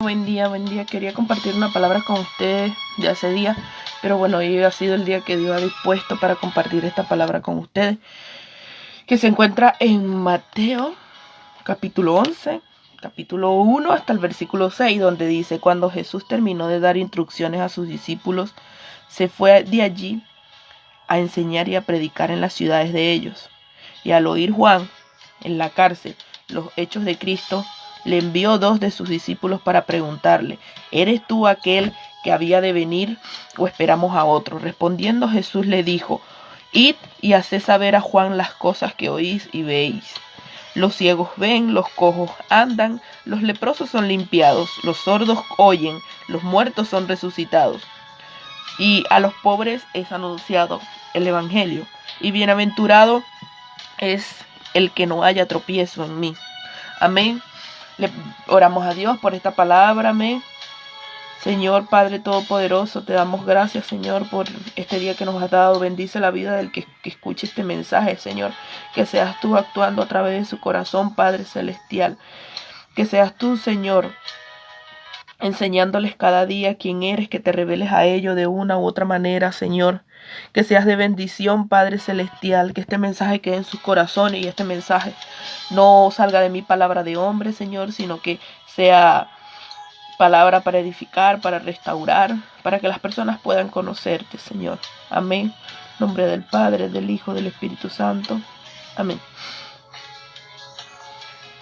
Buen día, buen día. Quería compartir una palabra con ustedes de hace días, pero bueno, hoy ha sido el día que Dios ha dispuesto para compartir esta palabra con ustedes, que se encuentra en Mateo, capítulo 11, capítulo 1 hasta el versículo 6, donde dice: cuando Jesús terminó de dar instrucciones a sus discípulos, se fue de allí a enseñar y a predicar en las ciudades de ellos. Y al oír Juan en la cárcel los hechos de Cristo, le envió 2 de sus discípulos para preguntarle: ¿eres tú aquel que había de venir o esperamos a otro? Respondiendo Jesús le dijo: id y haced saber a Juan las cosas que oís y veis. Los ciegos ven, los cojos andan, los leprosos son limpiados, los sordos oyen, los muertos son resucitados, y a los pobres es anunciado el evangelio. Y bienaventurado es el que no haya tropiezo en mí. Amén. Le oramos a Dios por esta palabra. Amén. Señor Padre Todopoderoso, te damos gracias, Señor, por este día que nos has dado. Bendice la vida del que escuche este mensaje, Señor. Que seas tú actuando a través de su corazón, Padre Celestial. Que seas tú, Señor, enseñándoles cada día quién eres, que te reveles a ellos de una u otra manera, Señor. Que seas de bendición, Padre Celestial, que este mensaje quede en sus corazones y este mensaje no salga de mi palabra de hombre, Señor, sino que sea palabra para edificar, para restaurar, para que las personas puedan conocerte, Señor. Amén. En nombre del Padre, del Hijo, del Espíritu Santo. Amén.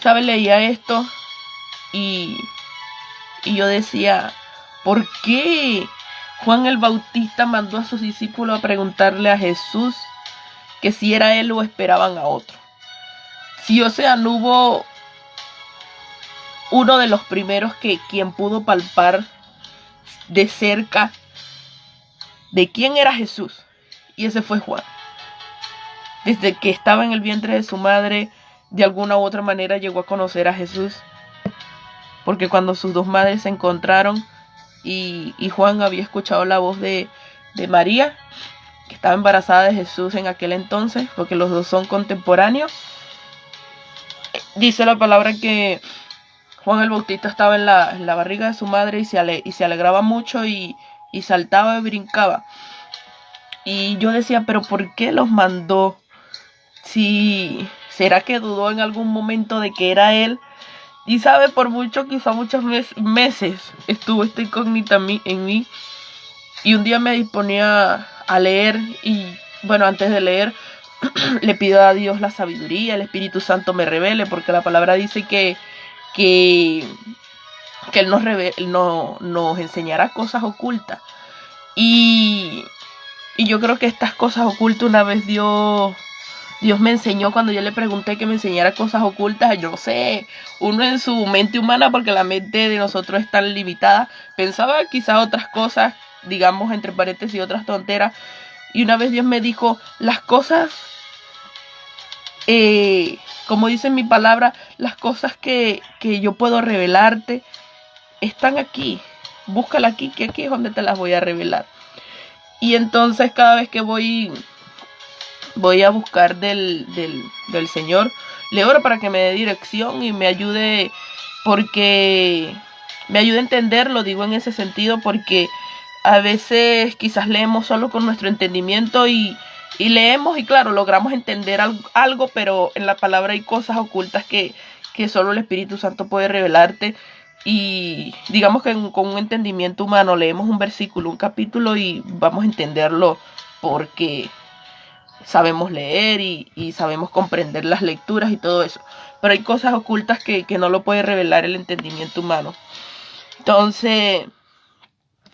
¿Sabes? Leía esto y yo decía: ¿por qué Juan el Bautista mandó a sus discípulos a preguntarle a Jesús que si era él o esperaban a otro? Si, o sea, no hubo uno de los primeros quien pudo palpar de cerca de quién era Jesús, y ese fue Juan. Desde que estaba en el vientre de su madre, de alguna u otra manera llegó a conocer a Jesús, porque cuando sus 2 madres se encontraron y Juan había escuchado la voz de María, que estaba embarazada de Jesús en aquel entonces, porque los 2 son contemporáneos, dice la palabra que Juan el Bautista estaba en la barriga de su madre y se alegraba mucho y saltaba y brincaba. Y yo decía: ¿pero por qué los mandó? Si ¿será que dudó en algún momento de que era él? Y sabe, por mucho, quizá muchos meses estuvo esta incógnita en mí. Y un día me disponía a leer y, bueno, antes de leer le pido a Dios la sabiduría, el Espíritu Santo me revele, porque la palabra dice que Él nos enseñará cosas ocultas. Y yo creo que estas cosas ocultas, una vez Dios me enseñó, cuando yo le pregunté que me enseñara cosas ocultas. Yo sé, uno en su mente humana, porque la mente de nosotros es tan limitada, pensaba quizás otras cosas, digamos entre paréntesis, otras tonteras. Y una vez Dios me dijo: las cosas, como dice en mi palabra, las cosas que yo puedo revelarte están aquí. Búscala aquí, que aquí es donde te las voy a revelar. Y entonces cada vez que voy a buscar del Señor, le oro para que me dé dirección y me ayude, porque me ayude a entenderlo. Digo en ese sentido porque a veces quizás leemos solo con nuestro entendimiento y leemos y claro, logramos entender algo, pero en la palabra hay cosas ocultas que solo el Espíritu Santo puede revelarte. Y digamos que con un entendimiento humano leemos un versículo, un capítulo y vamos a entenderlo porque sabemos leer y sabemos comprender las lecturas y todo eso. Pero hay cosas ocultas que no lo puede revelar el entendimiento humano. Entonces,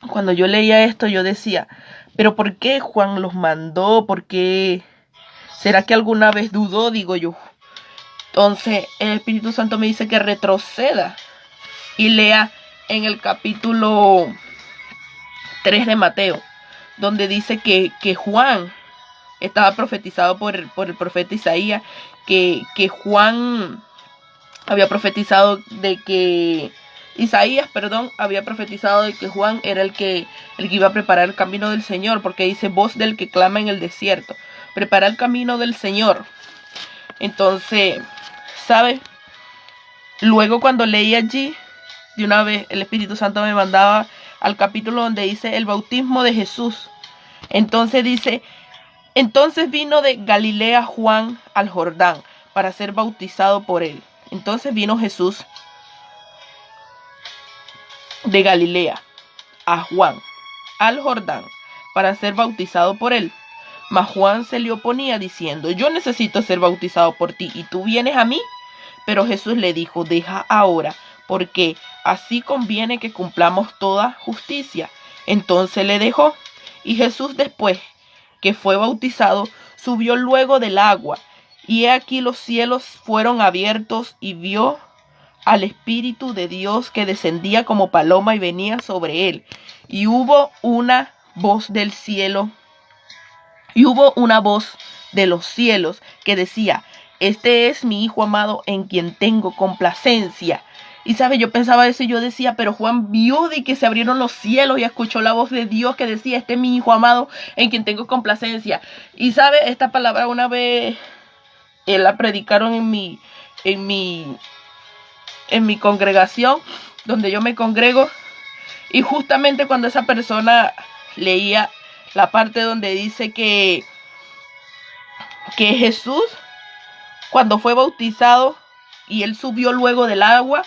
cuando yo leía esto, yo decía: ¿pero por qué Juan los mandó? ¿Por qué? ¿Será que alguna vez dudó? Digo yo. Entonces, el Espíritu Santo me dice que retroceda y lea en el capítulo 3 de Mateo, donde dice que Juan estaba profetizado por el profeta Isaías, que Juan había profetizado de que Isaías, había profetizado de que Juan era el que iba a preparar el camino del Señor, porque dice: voz del que clama en el desierto, prepara el camino del Señor. Entonces, ¿sabe? Luego cuando leí allí, de una vez el Espíritu Santo me mandaba al capítulo donde dice el bautismo de Jesús. Entonces dice, entonces vino de Galilea Juan al Jordán para ser bautizado por él. Entonces vino Jesús de Galilea a Juan al Jordán para ser bautizado por él. Mas Juan se le oponía diciendo, yo necesito ser bautizado por ti y tú vienes a mí. Pero Jesús le dijo, deja ahora, porque así conviene que cumplamos toda justicia. Entonces le dejó. Y Jesús, después que fue bautizado, subió luego del agua. Y he aquí los cielos fueron abiertos y vio al Espíritu de Dios que descendía como paloma y venía sobre él. Y hubo una voz del cielo, y hubo una voz de los cielos que decía, este es mi Hijo amado en quien tengo complacencia. Y sabe, yo pensaba eso y yo decía, pero Juan vio de que se abrieron los cielos y escuchó la voz de Dios que decía, este es mi Hijo amado en quien tengo complacencia. Y sabe, esta palabra una vez la predicaron en mi congregación, donde yo me congrego. Y justamente cuando esa persona leía la parte donde dice que Jesús, cuando fue bautizado y él subió luego del agua,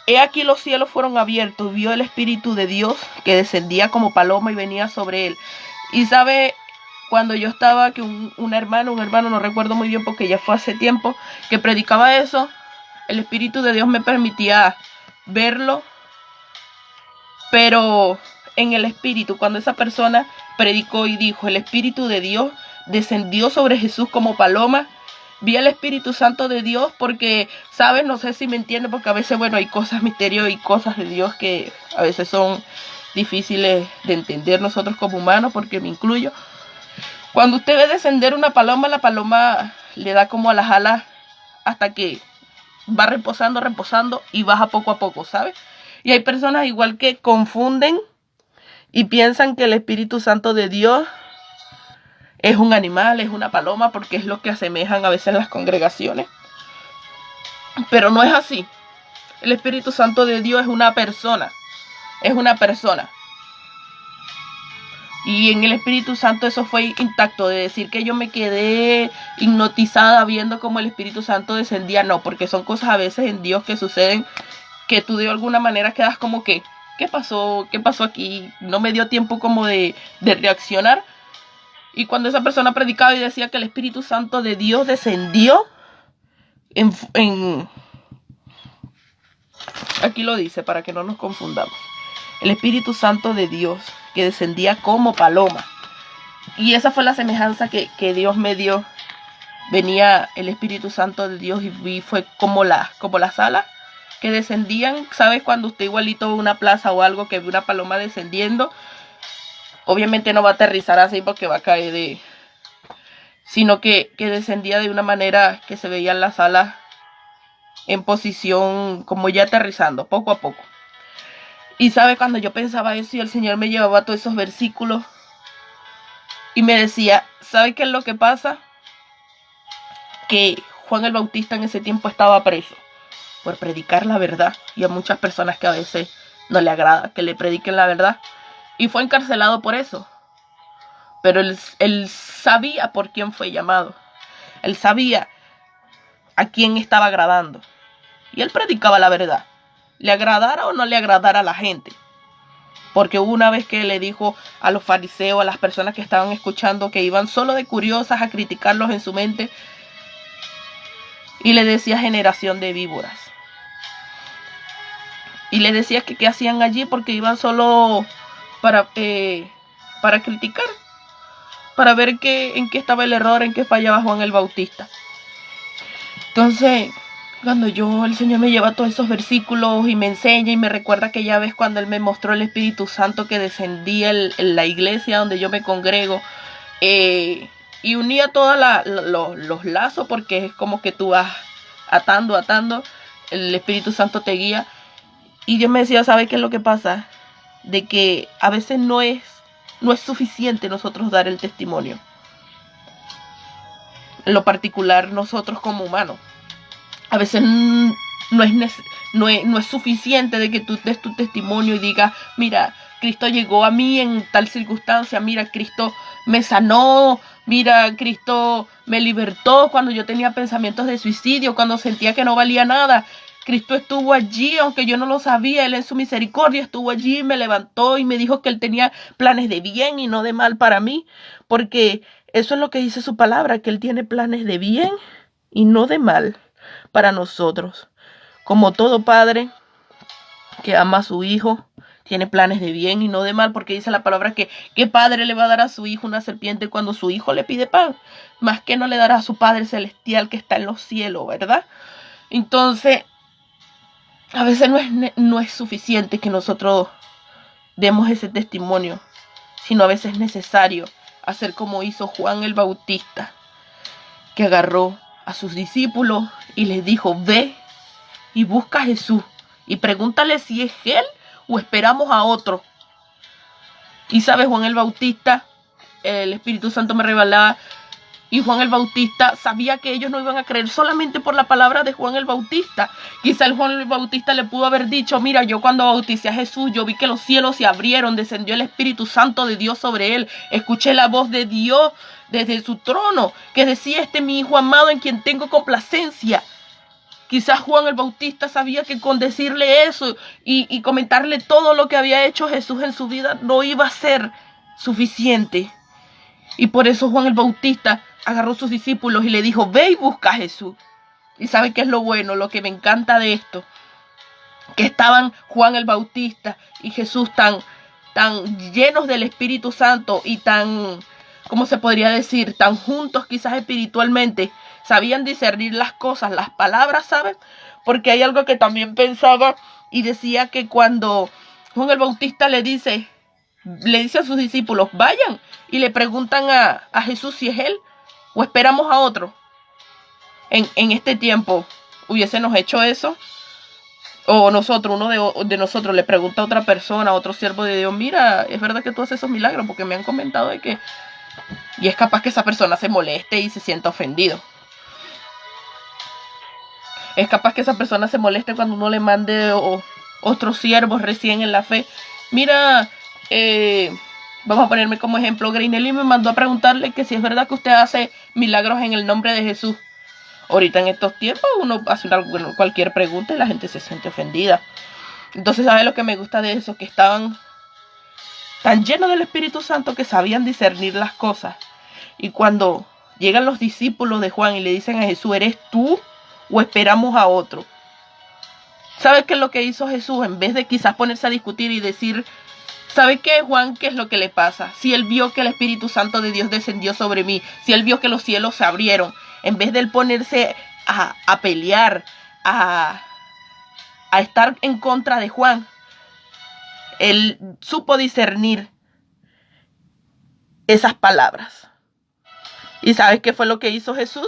he aquí los cielos fueron abiertos, vio el Espíritu de Dios que descendía como paloma y venía sobre él. Y sabe, cuando yo estaba, que un hermano, no recuerdo muy bien porque ya fue hace tiempo, que predicaba eso, el Espíritu de Dios me permitía verlo, pero en el Espíritu, cuando esa persona predicó y dijo, el Espíritu de Dios descendió sobre Jesús como paloma, vi el Espíritu Santo de Dios porque, ¿sabes? No sé si me entiende, porque a veces, bueno, hay cosas, misterios y cosas de Dios que a veces son difíciles de entender nosotros como humanos, porque me incluyo. Cuando usted ve descender una paloma, la paloma le da como a las alas hasta que va reposando y baja poco a poco, ¿sabes? Y hay personas igual que confunden y piensan que el Espíritu Santo de Dios es un animal, es una paloma, porque es lo que asemejan a veces las congregaciones. Pero no es así. El Espíritu Santo de Dios es una persona. Es una persona. Y en el Espíritu Santo eso fue intacto, de decir que yo me quedé hipnotizada viendo cómo el Espíritu Santo descendía. No, porque son cosas a veces en Dios que suceden que tú de alguna manera quedas como que, ¿qué pasó? ¿Qué pasó aquí? No me dio tiempo como de reaccionar. Y cuando esa persona predicaba y decía que el Espíritu Santo de Dios descendió, aquí lo dice para que no nos confundamos. El Espíritu Santo de Dios que descendía como paloma. Y esa fue la semejanza que Dios me dio. Venía el Espíritu Santo de Dios y vi, fue como las alas que descendían. ¿Sabes? Cuando usted igualito ve una plaza o algo que ve una paloma descendiendo, obviamente no va a aterrizar así porque va a caer sino que descendía de una manera que se veían las alas en posición como ya aterrizando, poco a poco. Y sabe, cuando yo pensaba eso y el Señor me llevaba a todos esos versículos y me decía, ¿sabe qué es lo que pasa? Que Juan el Bautista en ese tiempo estaba preso por predicar la verdad, y a muchas personas que a veces no le agrada que le prediquen la verdad, y fue encarcelado por eso. Pero él sabía por quién fue llamado. Él sabía a quién estaba agradando. Y él predicaba la verdad. Le agradara o no le agradara a la gente. Porque hubo una vez que le dijo a los fariseos, a las personas que estaban escuchando, que iban solo de curiosas a criticarlos en su mente. Y le decía generación de víboras. Y le decía que qué hacían allí porque iban solo para criticar. Para ver en qué estaba el error, en qué fallaba Juan el Bautista. Entonces, cuando el Señor me lleva todos esos versículos y me enseña y me recuerda aquella vez cuando Él me mostró el Espíritu Santo que descendía en la iglesia donde yo me congrego, y unía todos los lazos, porque es como que tú vas atando, el Espíritu Santo te guía. Y Dios me decía, ¿sabe qué es lo que pasa? De que a veces no es suficiente nosotros dar el testimonio. En lo particular nosotros como humanos. A veces no es suficiente de que tú des tu testimonio y digas, mira, Cristo llegó a mí en tal circunstancia, mira, Cristo me sanó, mira, Cristo me libertó cuando yo tenía pensamientos de suicidio, cuando sentía que no valía nada. Cristo estuvo allí, aunque yo no lo sabía, Él en su misericordia estuvo allí, me levantó y me dijo que Él tenía planes de bien y no de mal para mí, porque eso es lo que dice su palabra, que Él tiene planes de bien y no de mal para nosotros. Como todo padre que ama a su hijo, tiene planes de bien y no de mal, porque dice la palabra que ¿qué padre le va a dar a su hijo una serpiente cuando su hijo le pide pan? Más que no le dará a su Padre Celestial que está en los cielos, ¿verdad? Entonces, a veces no es suficiente que nosotros demos ese testimonio, sino a veces es necesario hacer como hizo Juan el Bautista, que agarró a sus discípulos y les dijo, ve y busca a Jesús y pregúntale si es Él o esperamos a otro. Y sabe, Juan el Bautista, el Espíritu Santo me revelaba, y Juan el Bautista sabía que ellos no iban a creer solamente por la palabra de Juan el Bautista. Quizá el Juan el Bautista le pudo haber dicho, mira, yo cuando bauticé a Jesús, yo vi que los cielos se abrieron, descendió el Espíritu Santo de Dios sobre él, escuché la voz de Dios desde su trono, que decía, este es mi Hijo amado en quien tengo complacencia. Quizás Juan el Bautista sabía que con decirle eso y comentarle todo lo que había hecho Jesús en su vida no iba a ser suficiente. Y por eso Juan el Bautista agarró a sus discípulos y le dijo, ve y busca a Jesús. Y ¿sabe qué es lo bueno? Lo que me encanta de esto, que estaban Juan el Bautista y Jesús tan llenos del Espíritu Santo y tan, ¿cómo se podría decir? Tan juntos quizás espiritualmente. Sabían discernir las cosas, las palabras, ¿saben? Porque hay algo que también pensaba y decía que cuando Juan el Bautista le dice a sus discípulos, vayan y le preguntan a Jesús si es Él o esperamos a otro. En este tiempo hubiésemos hecho eso. O nosotros, uno de nosotros le pregunta a otra persona, a otro siervo de Dios, mira, es verdad que tú haces esos milagros, porque me han comentado de que... Y es capaz que esa persona se moleste y se sienta ofendido. Es capaz que esa persona se moleste cuando uno le mande otros siervos recién en la fe. Mira, vamos a ponerme como ejemplo, Greinelli me mandó a preguntarle que si es verdad que usted hace milagros en el nombre de Jesús. Ahorita en estos tiempos uno hace cualquier pregunta y la gente se siente ofendida. Entonces, ¿sabe lo que me gusta de eso? Que estaban tan llenos del Espíritu Santo que sabían discernir las cosas. Y cuando llegan los discípulos de Juan y le dicen a Jesús, ¿eres tú o esperamos a otro? ¿Sabe qué es lo que hizo Jesús? En vez de quizás ponerse a discutir y decir, ¿sabe qué, Juan? ¿Qué es lo que le pasa? Si él vio que el Espíritu Santo de Dios descendió sobre mí, si él vio que los cielos se abrieron, en vez de él ponerse a pelear, a estar en contra de Juan, él supo discernir esas palabras. ¿Y sabes qué fue lo que hizo Jesús?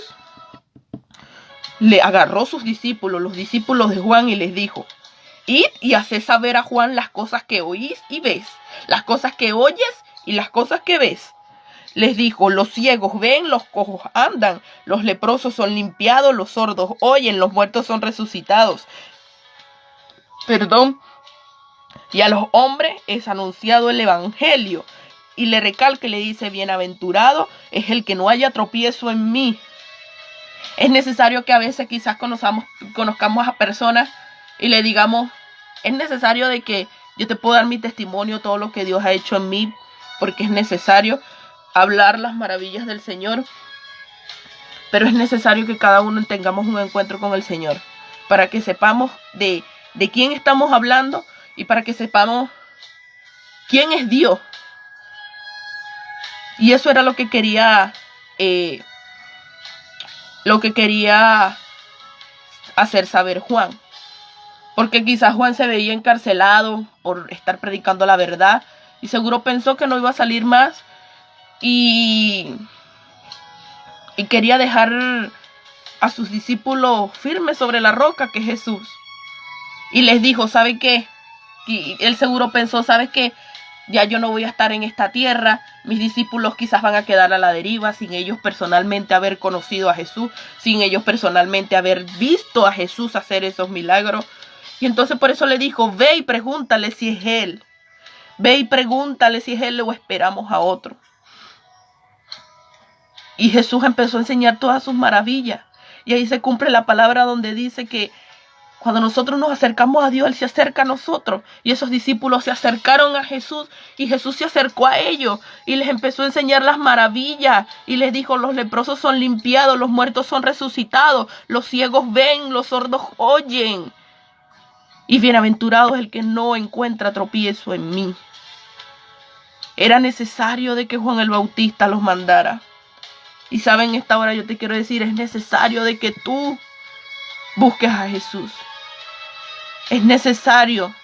Le agarró sus discípulos, los discípulos de Juan, y les dijo, id y haced saber a Juan las cosas que oís y ves, las cosas que oyes y las cosas que ves. Les dijo, los ciegos ven, los cojos andan, los leprosos son limpiados, los sordos oyen, los muertos son resucitados. Y a los hombres es anunciado el evangelio. Y le recalca y le dice, bienaventurado es el que no haya tropiezo en mí. Es necesario que a veces quizás conozcamos a personas y le digamos, es necesario de que yo te puedo dar mi testimonio, todo lo que Dios ha hecho en mí, porque es necesario hablar las maravillas del Señor, pero es necesario que cada uno tengamos un encuentro con el Señor, para que sepamos de quién estamos hablando y para que sepamos quién es Dios. Y eso era lo que quería hacer saber Juan, porque quizás Juan se veía encarcelado por estar predicando la verdad y seguro pensó que no iba a salir más. Y quería dejar a sus discípulos firmes sobre la roca que es Jesús. Y les dijo, ¿sabe qué? Y él seguro pensó, ¿sabe qué? ya yo no voy a estar en esta tierra, mis discípulos quizás van a quedar a la deriva sin ellos personalmente haber conocido a Jesús, sin ellos personalmente haber visto a Jesús hacer esos milagros. Y entonces por eso le dijo, ve y pregúntale si es Él. Ve y pregúntale si es Él o esperamos a otro. Y Jesús empezó a enseñar todas sus maravillas. Y ahí se cumple la palabra donde dice que cuando nosotros nos acercamos a Dios, Él se acerca a nosotros. Y esos discípulos se acercaron a Jesús y Jesús se acercó a ellos y les empezó a enseñar las maravillas. Y les dijo, los leprosos son limpiados, los muertos son resucitados, los ciegos ven, los sordos oyen. Y bienaventurado es el que no encuentra tropiezo en mí. Era necesario de que Juan el Bautista los mandara. Y saben, esta hora yo te quiero decir, es necesario de que tú busques a Jesús. Es necesario.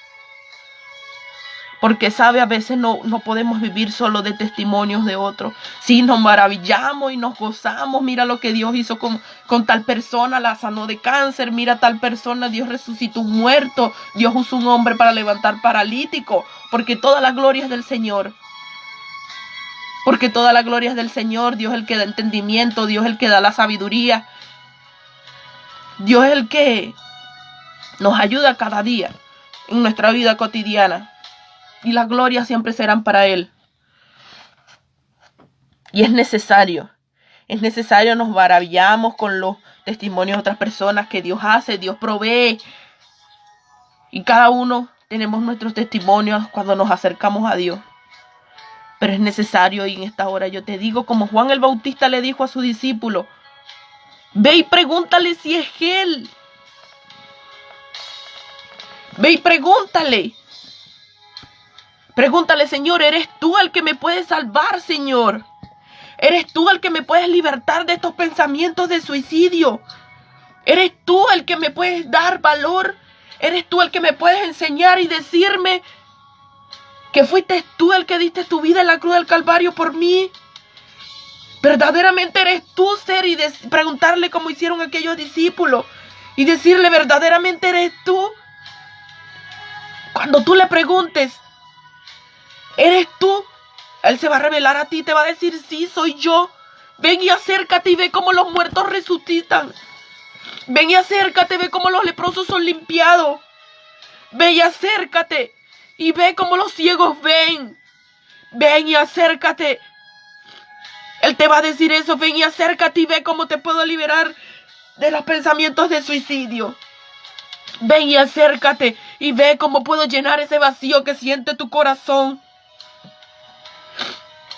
Porque sabe, a veces no podemos vivir solo de testimonios de otros. Sí, nos maravillamos y nos gozamos. Mira lo que Dios hizo con tal persona, la sanó de cáncer. Mira tal persona, Dios resucitó un muerto. Dios usó un hombre para levantar paralítico. Porque toda la gloria es del Señor. Porque toda la gloria es del Señor. Dios es el que da entendimiento. Dios es el que da la sabiduría. Dios es el que nos ayuda cada día en nuestra vida cotidiana. Y las glorias siempre serán para Él. Y es necesario. Es necesario, nos maravillamos con los testimonios de otras personas que Dios hace, Dios provee. Y cada uno tenemos nuestros testimonios cuando nos acercamos a Dios. Pero es necesario, y en esta hora yo te digo, como Juan el Bautista le dijo a su discípulo, ve y pregúntale si es Él. Ve y pregúntale. Pregúntale, Señor, ¿eres tú el que me puedes salvar, Señor? ¿Eres tú el que me puedes libertar de estos pensamientos de suicidio? ¿Eres tú el que me puedes dar valor? ¿Eres tú el que me puedes enseñar y decirme que fuiste tú el que diste tu vida en la cruz del Calvario por mí? ¿Verdaderamente eres tú, ser? Y preguntarle como hicieron aquellos discípulos y decirle, ¿verdaderamente eres tú? Cuando tú le preguntes, ¿eres tú? Él se va a revelar a ti, te va a decir, sí, soy yo. Ven y acércate y ve cómo los muertos resucitan. Ven y acércate, ve cómo los leprosos son limpiados. Ven y acércate y ve cómo los ciegos ven. Ven y acércate. Él te va a decir eso, ven y acércate y ve cómo te puedo liberar de los pensamientos de suicidio. Ven y acércate y ve cómo puedo llenar ese vacío que siente tu corazón.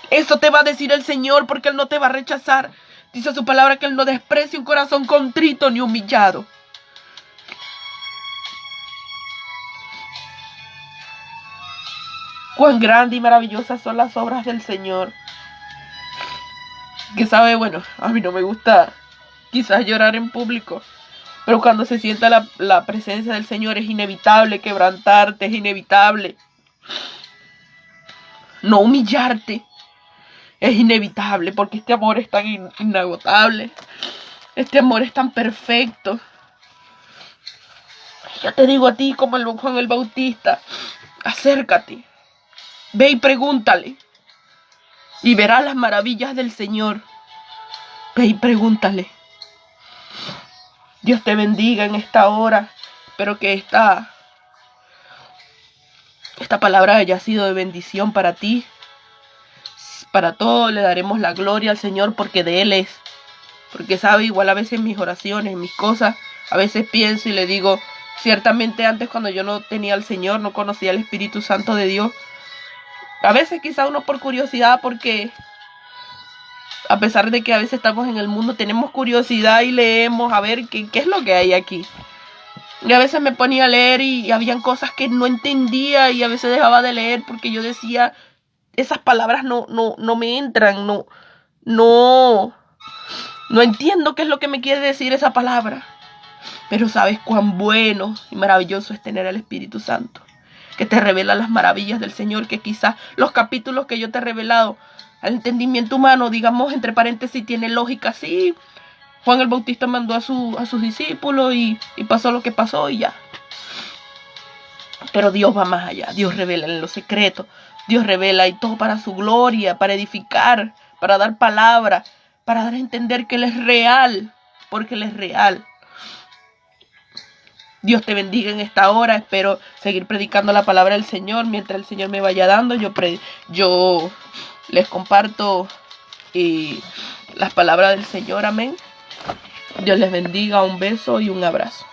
Eso te va a decir el Señor, porque Él no te va a rechazar. Dice su palabra que Él no desprecia un corazón contrito ni humillado. Cuán grande y maravillosas son las obras del Señor. Que sabe, bueno, a mí no me gusta quizás llorar en público, pero cuando se sienta la presencia del Señor es inevitable quebrantarte, es inevitable no humillarte. Es inevitable porque este amor es tan inagotable. Este amor es tan perfecto. Ya te digo a ti como Juan el Bautista, acércate, ve y pregúntale y verás las maravillas del Señor. Ve y pregúntale. Dios te bendiga en esta hora. Espero que esta palabra haya sido de bendición para ti. Para todo le daremos la gloria al Señor porque de Él es. Porque sabe, igual a veces en mis oraciones, en mis cosas, a veces pienso y le digo, ciertamente antes cuando yo no tenía al Señor, no conocía al Espíritu Santo de Dios, a veces quizá uno por curiosidad, porque a pesar de que a veces estamos en el mundo, tenemos curiosidad y leemos a ver qué es lo que hay aquí. Y a veces me ponía a leer y habían cosas que no entendía y a veces dejaba de leer porque yo decía, esas palabras no me entran, no entiendo qué es lo que me quiere decir esa palabra. Pero sabes cuán bueno y maravilloso es tener al Espíritu Santo, que te revela las maravillas del Señor, que quizás los capítulos que yo te he revelado al entendimiento humano, digamos entre paréntesis, tiene lógica. Sí, Juan el Bautista mandó a sus discípulos y pasó lo que pasó y ya. Pero Dios va más allá. Dios revela en lo secreto. Dios revela y todo para su gloria, para edificar, para dar palabra, para dar a entender que Él es real, porque Él es real. Dios te bendiga en esta hora. Espero seguir predicando la palabra del Señor. Mientras el Señor me vaya dando, yo les comparto las palabras del Señor. Amén. Dios les bendiga. Un beso y un abrazo.